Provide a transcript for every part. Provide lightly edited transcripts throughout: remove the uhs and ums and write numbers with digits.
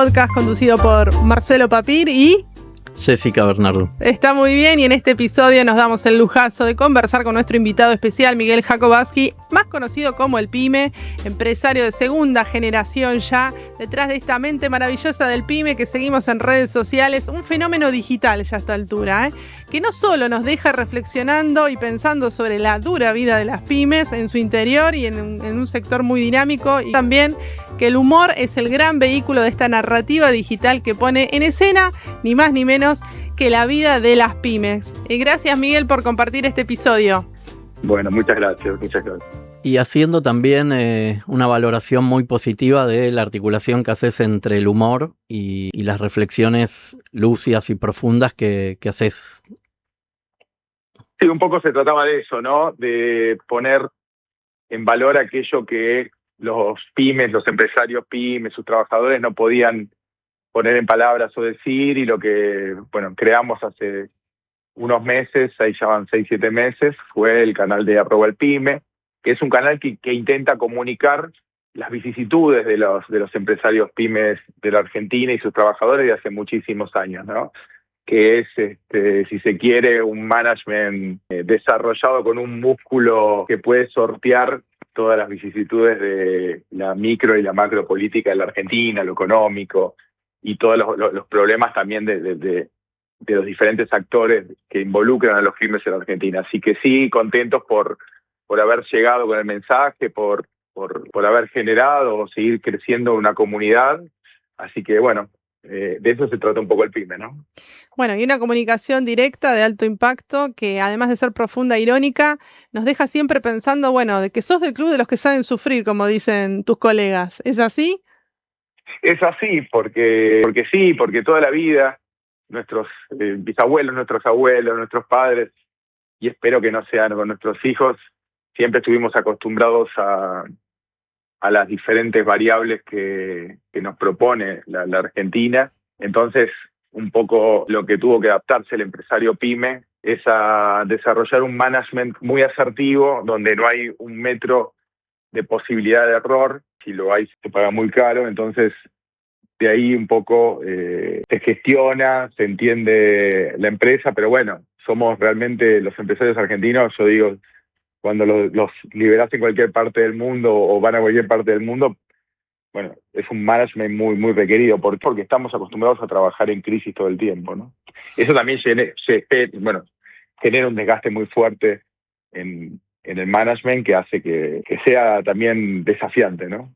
podcast conducido por Marcelo Papir y Jessica Bernardo. Está muy bien, y en este episodio nos damos el lujazo de conversar con nuestro invitado especial, Miguel Jakobowski, más conocido como el Pyme, empresario de segunda generación ya, detrás de esta mente maravillosa del Pyme que seguimos en redes sociales, un fenómeno digital ya a esta altura, que no solo nos deja reflexionando y pensando sobre la dura vida de las pymes en su interior y en un sector muy dinámico, y también que el humor es el gran vehículo de esta narrativa digital que pone en escena ni más ni menos que la vida de las pymes. Y gracias, Miguel, por compartir este episodio. Bueno, muchas gracias. Y haciendo también una valoración muy positiva de la articulación que haces entre el humor y las reflexiones lúcidas y profundas que haces. Sí, un poco se trataba de eso, ¿no? De poner en valor aquello que los pymes, los empresarios pymes, sus trabajadores no podían poner en palabras o decir, y lo que, creamos hace unos meses, ahí ya van 6-7 meses, fue el canal de @elpyme, que es un canal que intenta comunicar las vicisitudes de los empresarios pymes de la Argentina y sus trabajadores de hace muchísimos años, ¿no? Que es, si se quiere, un management desarrollado con un músculo que puede sortear todas las vicisitudes de la micro y la macro política de la Argentina, lo económico, y todos los problemas también de los diferentes actores que involucran a los pymes en la Argentina. Así que sí, contentos por haber llegado con el mensaje, por haber generado o seguir creciendo una comunidad. Así que de eso se trata un poco el Pyme, ¿no? Bueno, y una comunicación directa de alto impacto que, además de ser profunda e irónica, nos deja siempre pensando, de que sos del club de los que saben sufrir, como dicen tus colegas. ¿Es así? Es así, porque toda la vida nuestros bisabuelos, nuestros abuelos, nuestros padres, y espero que no sean con nuestros hijos, siempre estuvimos acostumbrados a las diferentes variables que nos propone la Argentina. Entonces, un poco lo que tuvo que adaptarse el empresario pyme es a desarrollar un management muy asertivo, donde no hay un metro de posibilidad de error. Si lo hay, se paga muy caro. Entonces, de ahí un poco se gestiona, se entiende la empresa, pero somos realmente los empresarios argentinos, yo digo, cuando los liberás en cualquier parte del mundo o van a cualquier parte del mundo, es un management muy, muy requerido. ¿Por qué? Porque estamos acostumbrados a trabajar en crisis todo el tiempo, ¿no? Eso también genera un desgaste muy fuerte en el management que hace que sea también desafiante, ¿no?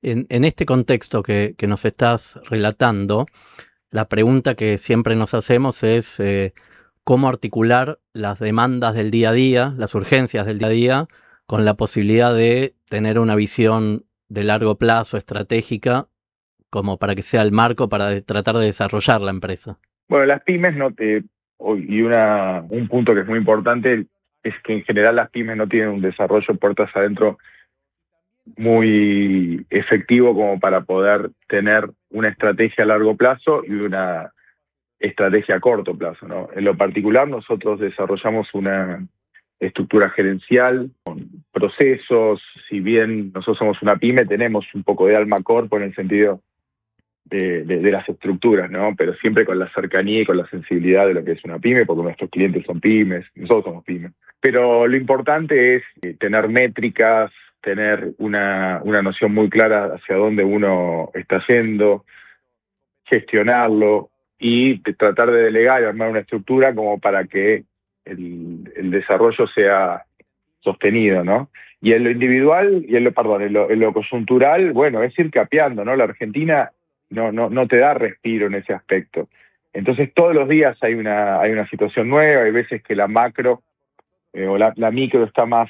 En este contexto que nos estás relatando, la pregunta que siempre nos hacemos es cómo articular las demandas del día a día, las urgencias del día a día, con la posibilidad de tener una visión de largo plazo, estratégica, como para que sea el marco para tratar de desarrollar la empresa. Bueno, las pymes un punto que es muy importante es que en general las pymes no tienen un desarrollo puertas adentro muy efectivo como para poder tener una estrategia a largo plazo y una estrategia a corto plazo, ¿no? En lo particular, nosotros desarrollamos una estructura gerencial con procesos. Si bien nosotros somos una pyme, tenemos un poco de alma corpo en el sentido de las estructuras, ¿no? Pero siempre con la cercanía y con la sensibilidad de lo que es una pyme, porque nuestros clientes son pymes, nosotros somos pymes. Pero lo importante es tener métricas, tener una noción muy clara hacia dónde uno está yendo, gestionarlo y tratar de delegar y armar una estructura como para que el desarrollo sea sostenido, ¿no? Y en lo individual, y en lo coyuntural, es ir capeando, ¿no? La Argentina no te da respiro en ese aspecto. Entonces todos los días hay una situación nueva, hay veces que la macro o la micro está más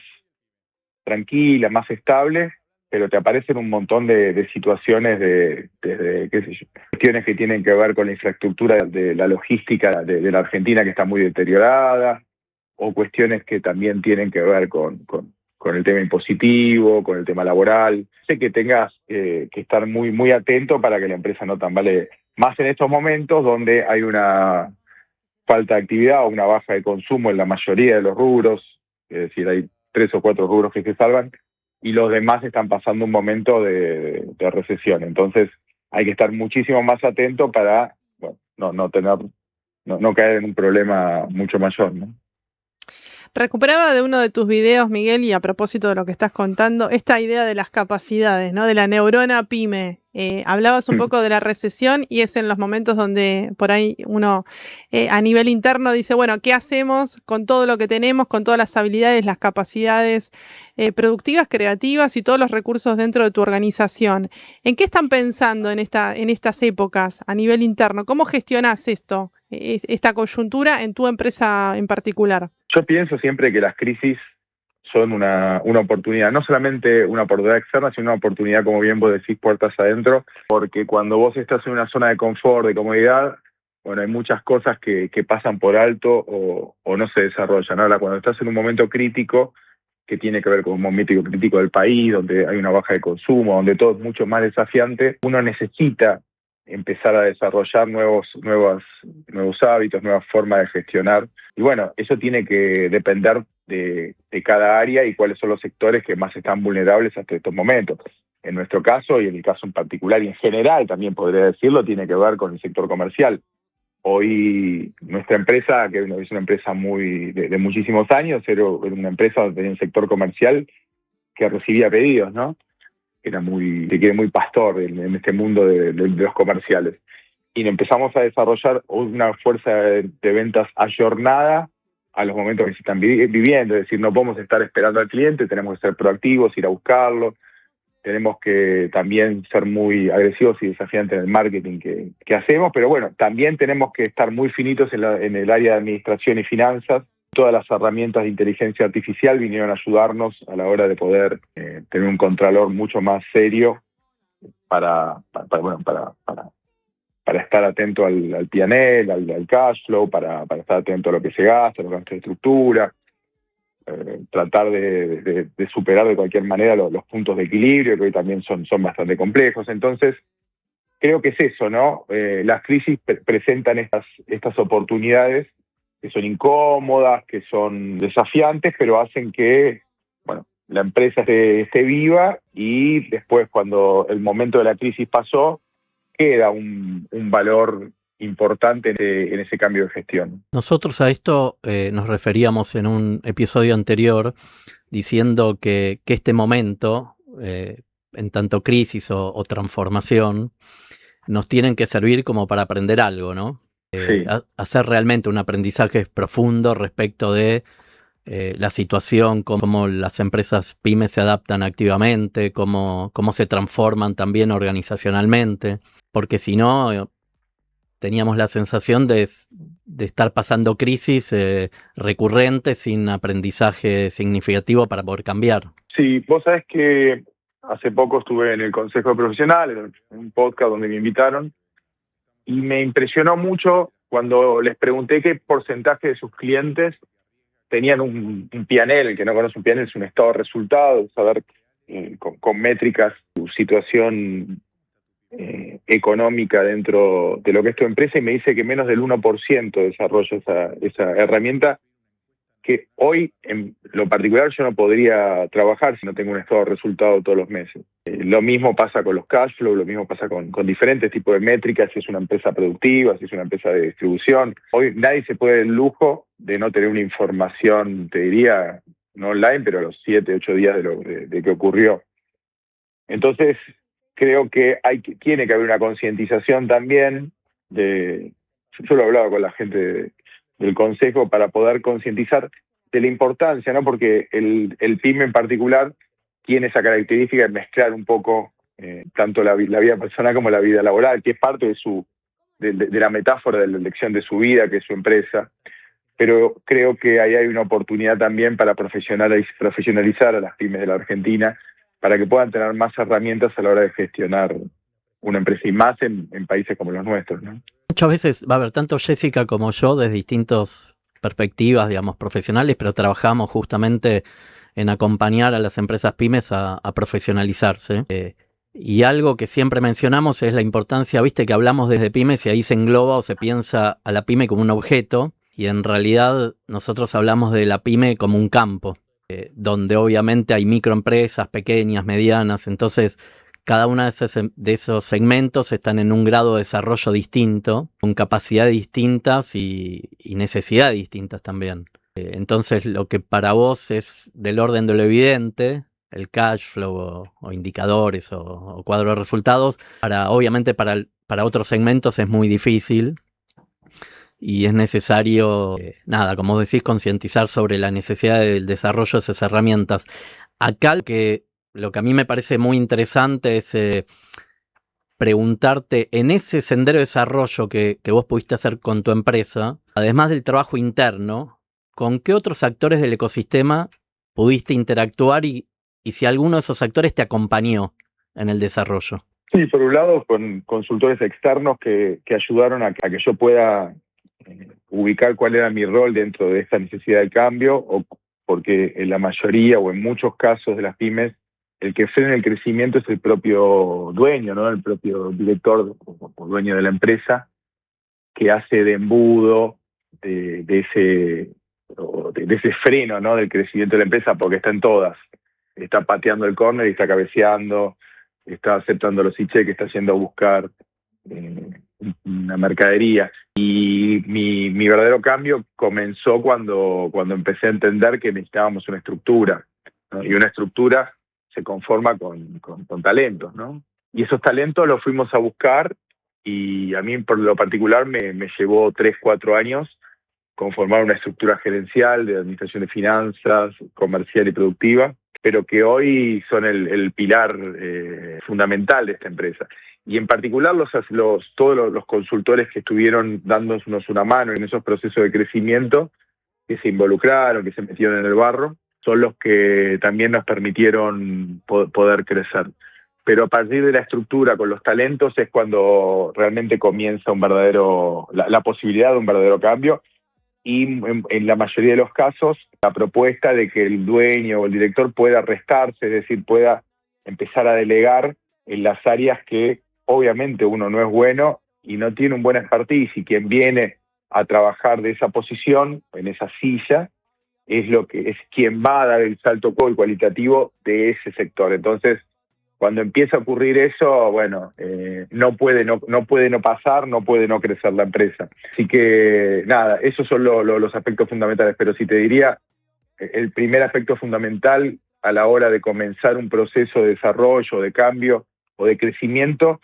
tranquila, más estable, pero te aparecen un montón de situaciones desde cuestiones que tienen que ver con la infraestructura de la logística de la Argentina, que está muy deteriorada, o cuestiones que también tienen que ver con el tema impositivo, con el tema laboral. Sé que tengas que estar muy, muy atento para que la empresa no tambalee. Más en estos momentos donde hay una falta de actividad o una baja de consumo en la mayoría de los rubros, es decir, hay 3 o 4 rubros que se salvan, y los demás están pasando un momento de recesión. Entonces, hay que estar muchísimo más atento para, bueno, no caer en un problema mucho mayor, ¿no? Recuperaba de uno de tus videos, Miguel, y a propósito de lo que estás contando, esta idea de las capacidades, ¿no? De la neurona pyme. Hablabas un poco de la recesión y es en los momentos donde por ahí uno a nivel interno dice, bueno, ¿qué hacemos con todo lo que tenemos, con todas las habilidades, las capacidades productivas, creativas y todos los recursos dentro de tu organización? ¿En qué están pensando en estas épocas a nivel interno? ¿Cómo gestionás esta coyuntura en tu empresa en particular? Yo pienso siempre que las crisis son una oportunidad, no solamente una oportunidad externa, sino una oportunidad, como bien vos decís, puertas adentro, porque cuando vos estás en una zona de confort, de comodidad, bueno, hay muchas cosas que pasan por alto o no se desarrollan. Ahora, cuando estás en un momento crítico, que tiene que ver con un momento crítico del país, donde hay una baja de consumo, donde todo es mucho más desafiante, uno necesita empezar a desarrollar nuevos hábitos, nuevas formas de gestionar. Y bueno, eso tiene que depender de cada área y cuáles son los sectores que más están vulnerables hasta estos momentos. En nuestro caso, y en el caso en particular y en general también podría decirlo, tiene que ver con el sector comercial. Hoy nuestra empresa, que es una empresa de muchísimos años, era una empresa donde tenía un sector comercial que recibía pedidos, ¿no? Era muy pastor en este mundo de los comerciales. Y empezamos a desarrollar una fuerza de ventas ayornada a los momentos que se están viviendo. Es decir, no podemos estar esperando al cliente, tenemos que ser proactivos, ir a buscarlo. Tenemos que también ser muy agresivos y desafiantes en el marketing que hacemos, pero bueno, también tenemos que estar muy finitos en el área de administración y finanzas. Todas las herramientas de inteligencia artificial vinieron a ayudarnos a la hora de poder tener un contralor mucho más serio para estar atento al P&L, al cash flow, para estar atento a lo que se gasta, a los gastos de estructura, tratar de superar de cualquier manera los puntos de equilibrio, que hoy también son bastante complejos. Entonces, creo que es eso, ¿no? Las crisis presentan estas oportunidades que son incómodas, que son desafiantes, pero hacen que, bueno, la empresa esté viva y después, cuando el momento de la crisis pasó, queda un valor importante en ese cambio de gestión. Nosotros a esto nos referíamos en un episodio anterior diciendo que este momento, en tanto crisis o transformación, nos tienen que servir como para aprender algo, ¿no? Sí. Hacer realmente un aprendizaje profundo respecto de la situación, cómo las empresas pymes se adaptan activamente, cómo se transforman también organizacionalmente, porque si no, teníamos la sensación de estar pasando crisis recurrentes sin aprendizaje significativo para poder cambiar. Sí, vos sabés que hace poco estuve en el Consejo Profesional, en un podcast donde me invitaron, y me impresionó mucho cuando les pregunté qué porcentaje de sus clientes tenían un P&L. El que no conoce un P&L es un estado de resultados, saber con métricas su situación económica dentro de lo que es tu empresa, y me dice que menos del 1% desarrolla esa herramienta, que hoy en lo particular yo no podría trabajar si no tengo un estado de resultado todos los meses. Lo mismo pasa con los cash flow, lo mismo pasa con diferentes tipos de métricas, si es una empresa productiva, si es una empresa de distribución. Hoy nadie se puede dar el lujo de no tener una información, te diría, no online, pero a los 7, 8 días de que ocurrió. Entonces, creo que tiene que haber una concientización también yo lo he hablado con la gente del Consejo para poder concientizar de la importancia, ¿no? Porque el PYME en particular tiene esa característica de mezclar un poco tanto la vida personal como la vida laboral, que es parte de la metáfora de la elección de su vida, que es su empresa. Pero creo que ahí hay una oportunidad también para profesionalizar a las pymes de la Argentina, para que puedan tener más herramientas a la hora de gestionar una empresa, y más en países como los nuestros, ¿no? Muchas veces va a haber tanto Jessica como yo desde distintas perspectivas, digamos, profesionales, pero trabajamos justamente en acompañar a las empresas pymes a profesionalizarse. Y algo que siempre mencionamos es la importancia, viste, que hablamos desde pymes y ahí se engloba o se piensa a la pyme como un objeto, y en realidad nosotros hablamos de la pyme como un campo, donde obviamente hay microempresas pequeñas, medianas. Entonces cada uno de esos segmentos están en un grado de desarrollo distinto, con capacidades distintas y necesidades distintas también. Entonces, lo que para vos es del orden de lo evidente, el cash flow o indicadores o cuadro de resultados, obviamente para otros segmentos es muy difícil y es necesario, como decís, concientizar sobre la necesidad del desarrollo de esas herramientas. Acá lo que a mí me parece muy interesante es preguntarte, en ese sendero de desarrollo que vos pudiste hacer con tu empresa, además del trabajo interno, ¿con qué otros actores del ecosistema pudiste interactuar y si alguno de esos actores te acompañó en el desarrollo? Sí, por un lado, con consultores externos que ayudaron a que yo pueda ubicar cuál era mi rol dentro de esta necesidad de cambio, o porque en la mayoría o en muchos casos de las pymes, el que frena el crecimiento es el propio dueño, ¿no? El propio director o dueño de la empresa, que hace de embudo de ese freno, ¿no? Del crecimiento de la empresa, porque está en todas. Está pateando el córner y está cabeceando, está aceptando los e-cheques, está yendo a buscar una mercadería. Y mi verdadero cambio comenzó cuando empecé a entender que necesitábamos una estructura, ¿no? Y una estructura se conforma con talentos, ¿no? Y esos talentos los fuimos a buscar, y a mí por lo particular me llevó 3, 4 años conformar una estructura gerencial de administración de finanzas, comercial y productiva, pero que hoy son el pilar fundamental de esta empresa. Y en particular todos los consultores que estuvieron dándonos una mano en esos procesos de crecimiento, que se involucraron, que se metieron en el barro, son los que también nos permitieron poder crecer. Pero a partir de la estructura con los talentos es cuando realmente comienza la posibilidad de un verdadero cambio. Y en la mayoría de los casos, la propuesta de que el dueño o el director pueda restarse, es decir, pueda empezar a delegar en las áreas que obviamente uno no es bueno y no tiene un buen expertise, y quien viene a trabajar de esa posición, en esa silla, es quien va a dar el salto cualitativo de ese sector. Entonces, cuando empieza a ocurrir eso, bueno, no puede no pasar, no puede no crecer la empresa. Así que, nada, esos son los aspectos fundamentales. Pero si te diría, el primer aspecto fundamental a la hora de comenzar un proceso de desarrollo, de cambio o de crecimiento,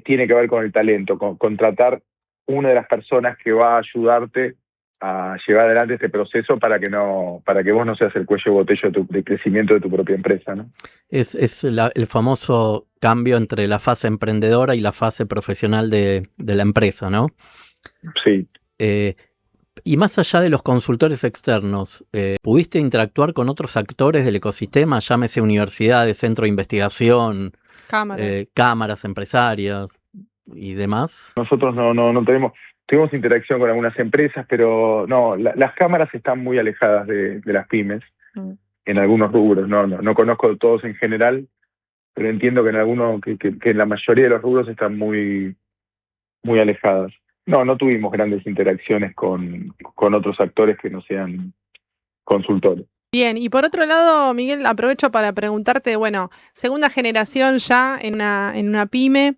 tiene que ver con el talento, con contratar una de las personas que va a ayudarte a llevar adelante este proceso para que vos no seas el cuello de botella de crecimiento de tu propia empresa, ¿no? Es el famoso cambio entre la fase emprendedora y la fase profesional de la empresa, ¿no? Sí. Y más allá de los consultores externos, ¿pudiste interactuar con otros actores del ecosistema? Llámese universidades, centro de investigación, cámaras empresarias y demás. Nosotros no tuvimos interacción con algunas empresas, pero no, las cámaras están muy alejadas de las pymes en algunos rubros. No conozco todos en general, pero entiendo que en algunos, que en la mayoría de los rubros están muy, muy alejadas. No tuvimos grandes interacciones con otros actores que no sean consultores. Bien, y por otro lado, Miguel, aprovecho para preguntarte, bueno, segunda generación ya en una pyme,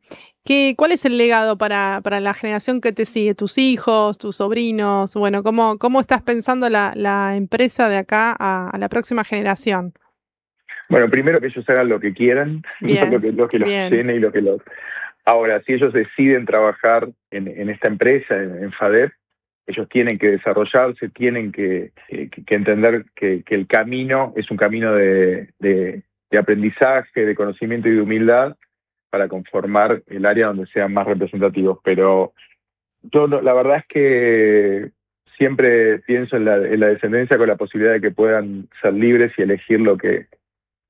¿cuál es el legado para la generación que te sigue? ¿Tus hijos, tus sobrinos? Bueno, ¿cómo estás pensando la empresa de acá a la próxima generación? Bueno, primero que ellos hagan lo que quieran, bien, lo que los llene y lo que los... Ahora, si ellos deciden trabajar en esta empresa, en FADEP, ellos tienen que desarrollarse, tienen que entender que el camino es un camino de aprendizaje, de conocimiento y de humildad para conformar el área donde sean más representativos. Pero yo la verdad es que siempre pienso en la descendencia con la posibilidad de que puedan ser libres y elegir lo que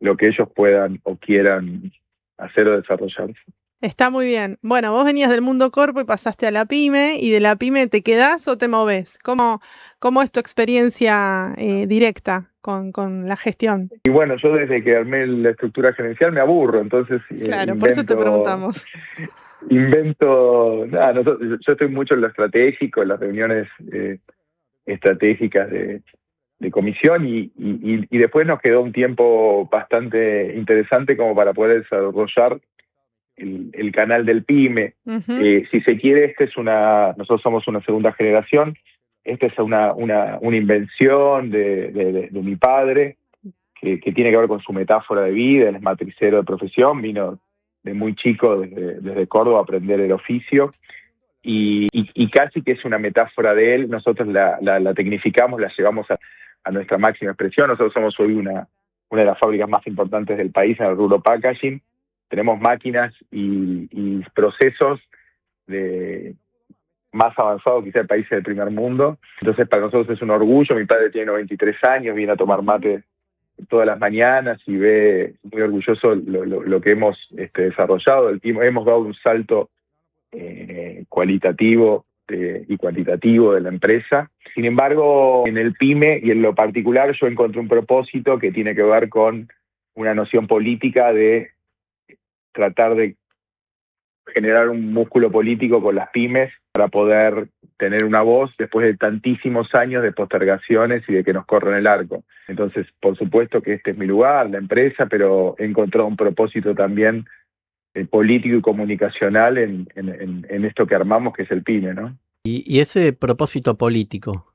ellos puedan o quieran hacer o desarrollarse. Está muy bien. Bueno, vos venías del mundo corpo y pasaste a la pyme, y de la pyme ¿te quedás o te movés? ¿Cómo es tu experiencia directa con la gestión? Y bueno, yo desde que armé la estructura gerencial me aburro, entonces... Claro, por eso te preguntamos. Yo estoy mucho en lo estratégico, en las reuniones estratégicas de de comisión y después nos quedó un tiempo bastante interesante como para poder desarrollar el canal del PYME. Si se quiere, nosotros somos una segunda generación, esta es una invención de mi padre, que tiene que ver con su metáfora de vida. Él es matricero de profesión, vino de muy chico desde Córdoba a aprender el oficio, y casi que es una metáfora de él. Nosotros la tecnificamos, la llevamos a nuestra máxima expresión. Nosotros somos hoy una de las fábricas más importantes del país en el rubro packaging. Tenemos máquinas y procesos más avanzados quizá el país del primer mundo. Entonces para nosotros es un orgullo. Mi padre tiene 93 años, viene a tomar mate todas las mañanas y ve muy orgulloso lo que hemos desarrollado. Hemos dado un salto cualitativo y cuantitativo de la empresa. Sin embargo, en el PYME y en lo particular yo encontré un propósito que tiene que ver con una noción política de tratar de generar un músculo político con las pymes para poder tener una voz después de tantísimos años de postergaciones y de que nos corren el arco. Entonces, por supuesto que este es mi lugar, la empresa, pero he encontrado un propósito también político y comunicacional en esto que armamos, que es el PYME, ¿no? Y ese propósito político,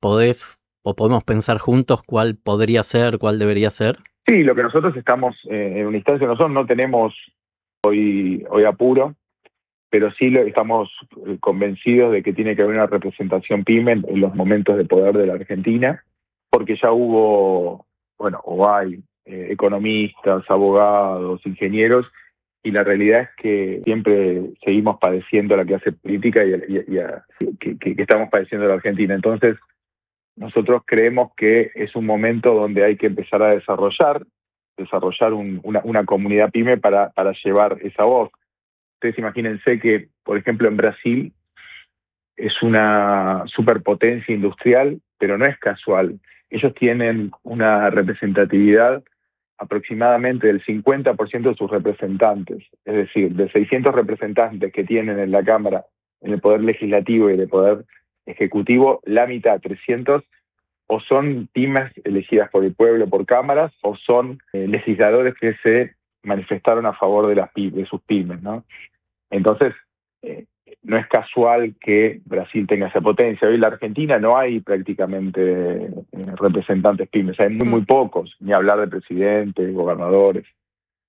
podemos pensar juntos cuál podría ser, cuál debería ser? Sí, lo que nosotros estamos en una instancia, nosotros no tenemos hoy apuro, pero sí estamos convencidos de que tiene que haber una representación PYME en los momentos de poder de la Argentina, porque ya hubo, o hay economistas, abogados, ingenieros, y la realidad es que siempre seguimos padeciendo la clase política que estamos padeciendo la Argentina. Entonces, nosotros creemos que es un momento donde hay que empezar a desarrollar una comunidad PYME para llevar esa voz. Ustedes imagínense que, por ejemplo, en Brasil es una superpotencia industrial, pero no es casual. Ellos tienen una representatividad aproximadamente del 50% de sus representantes. Es decir, de 600 representantes que tienen en la Cámara, en el Poder Legislativo y en el Poder Ejecutivo, la mitad, 300, o son pymes elegidas por el pueblo por cámaras, o son legisladores que se manifestaron a favor de sus pymes, ¿no? Entonces, no es casual que Brasil tenga esa potencia. Hoy en la Argentina no hay prácticamente representantes pymes, hay muy pocos, ni hablar de presidentes, gobernadores,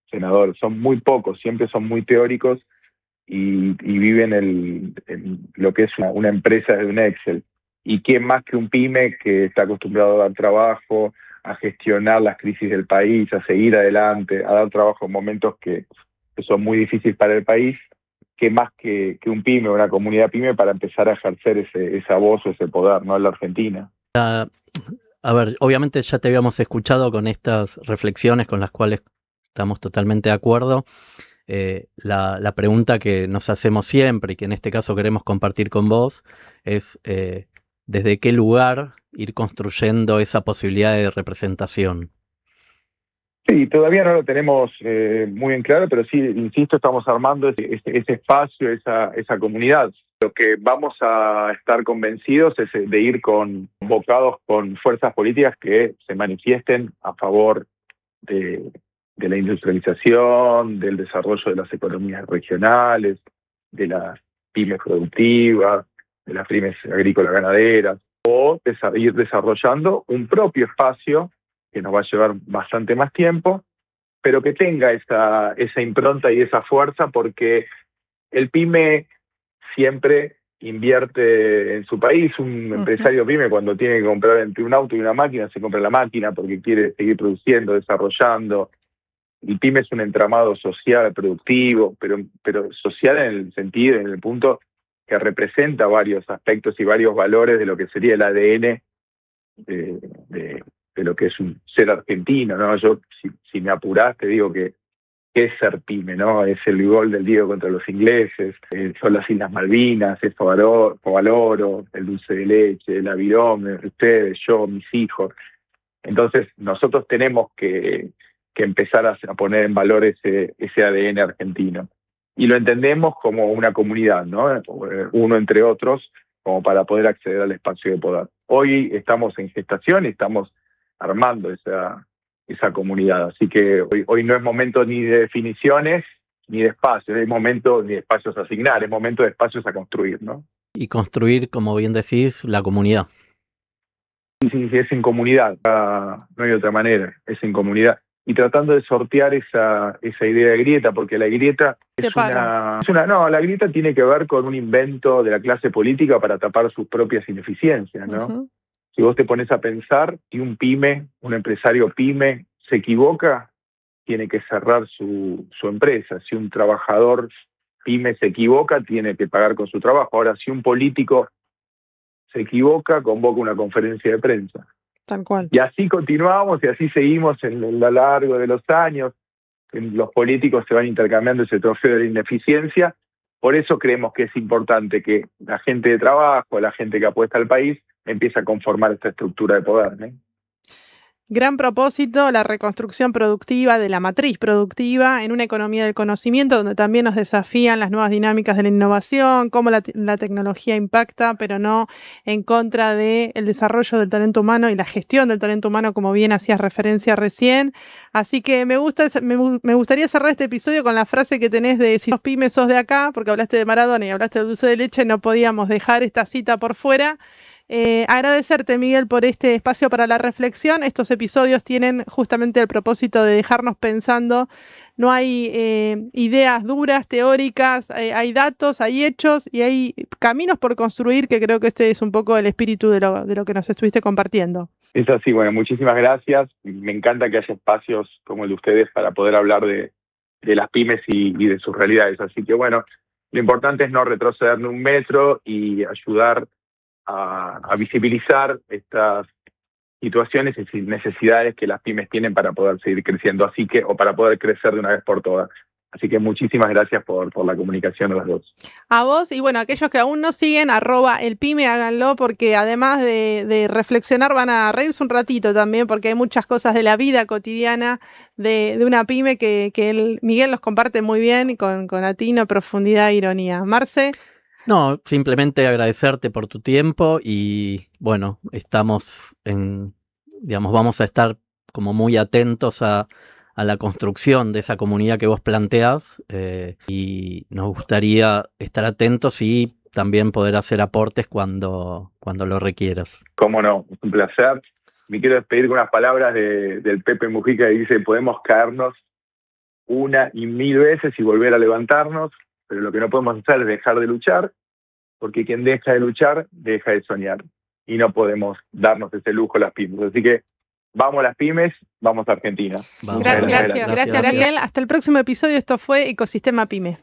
senadores, son muy pocos, siempre son muy teóricos y viven en lo que es una empresa de un Excel. ¿Y quién más que un PYME que está acostumbrado a dar trabajo, a gestionar las crisis del país, a seguir adelante, a dar trabajo en momentos que son muy difíciles para el país? ¿Qué más que un PYME, una comunidad PYME, para empezar a ejercer esa voz o ese poder, ¿no?, en la Argentina? A ver, obviamente ya te habíamos escuchado con estas reflexiones con las cuales estamos totalmente de acuerdo. La pregunta que nos hacemos siempre y que en este caso queremos compartir con vos es ¿desde qué lugar ir construyendo esa posibilidad de representación? Sí, todavía no lo tenemos muy en claro, pero sí, insisto, estamos armando ese espacio, esa comunidad. Lo que vamos a estar convencidos es de ir convocados con fuerzas políticas que se manifiesten a favor de la industrialización, del desarrollo de las economías regionales, de las pymes productivas, de las pymes agrícolas ganaderas, o ir desarrollando un propio espacio que nos va a llevar bastante más tiempo, pero que tenga esa impronta y esa fuerza, porque el PYME siempre invierte en su país. Un empresario PYME, cuando tiene que comprar entre un auto y una máquina, se compra la máquina porque quiere seguir produciendo, desarrollando. El PYME es un entramado social, productivo, pero social en el punto que representa varios aspectos y varios valores de lo que sería el ADN de lo que es un ser argentino, ¿no? Yo, si me apurás, te digo que es ser PYME, ¿no? Es el gol del Diego contra los ingleses, son las Islas Malvinas, es Favaloro, el dulce de leche, el avirón, ustedes, yo, mis hijos. Entonces, nosotros tenemos que empezar a poner en valor ese ADN argentino. Y lo entendemos como una comunidad, ¿no? Uno entre otros, como para poder acceder al espacio de poder. Hoy estamos en gestación y estamos armando esa comunidad, así que hoy no es momento ni de definiciones ni de espacios, es momento ni de espacios a asignar, es momento de espacios a construir, ¿no? Y construir, como bien decís, la comunidad. Sí, es en comunidad, no hay otra manera, es en comunidad. Y tratando de sortear esa idea de grieta, porque la grieta la grieta tiene que ver con un invento de la clase política para tapar sus propias ineficiencias, ¿no? Uh-huh. Si vos te pones a pensar, si un empresario pyme se equivoca, tiene que cerrar su empresa. Si un trabajador pyme se equivoca, tiene que pagar con su trabajo. Ahora, si un político se equivoca, convoca una conferencia de prensa. Tal cual. Y así continuamos y así seguimos a lo largo de los años. Los políticos se van intercambiando ese trofeo de la ineficiencia. Por eso creemos que es importante que la gente de trabajo, la gente que apuesta al país, empiece a conformar esta estructura de poder, ¿no? Gran propósito, la reconstrucción productiva de la matriz productiva en una economía del conocimiento donde también nos desafían las nuevas dinámicas de la innovación, cómo la tecnología impacta, pero no en contra del desarrollo del talento humano y la gestión del talento humano, como bien hacías referencia recién. Así que me gustaría cerrar este episodio con la frase que tenés de si sos pyme, sos de acá, porque hablaste de Maradona y hablaste de dulce de leche, no podíamos dejar esta cita por fuera. Agradecerte, Miguel, por este espacio para la reflexión. Estos episodios tienen justamente el propósito de dejarnos pensando. No hay ideas duras, teóricas, hay datos, hay hechos y hay caminos por construir, que creo que este es un poco el espíritu de lo que nos estuviste compartiendo. Es así, bueno, muchísimas gracias. Me encanta que haya espacios como el de ustedes para poder hablar de las pymes y de sus realidades. Así que bueno, lo importante es no retroceder ni un metro y ayudar a visibilizar estas situaciones y necesidades que las pymes tienen para poder seguir creciendo, o para poder crecer de una vez por todas. Así que muchísimas gracias por la comunicación de las dos. A vos y bueno, aquellos que aún no siguen, @elpyme, háganlo porque además de reflexionar van a reírse un ratito también porque hay muchas cosas de la vida cotidiana de una pyme que Miguel los comparte muy bien y con atino, profundidad e ironía. Marce. No, simplemente agradecerte por tu tiempo y bueno, vamos a estar como muy atentos a la construcción de esa comunidad que vos planteás y nos gustaría estar atentos y también poder hacer aportes cuando lo requieras. Cómo no, es un placer. Me quiero despedir con unas palabras del Pepe Mujica que dice: podemos caernos 1 y 1000 veces y volver a levantarnos, pero lo que no podemos hacer es dejar de luchar, porque quien deja de luchar, deja de soñar. Y no podemos darnos ese lujo las pymes. Así que vamos a las pymes, vamos a Argentina. Gracias, Miguel. Hasta el próximo episodio. Esto fue Ecosistema Pyme.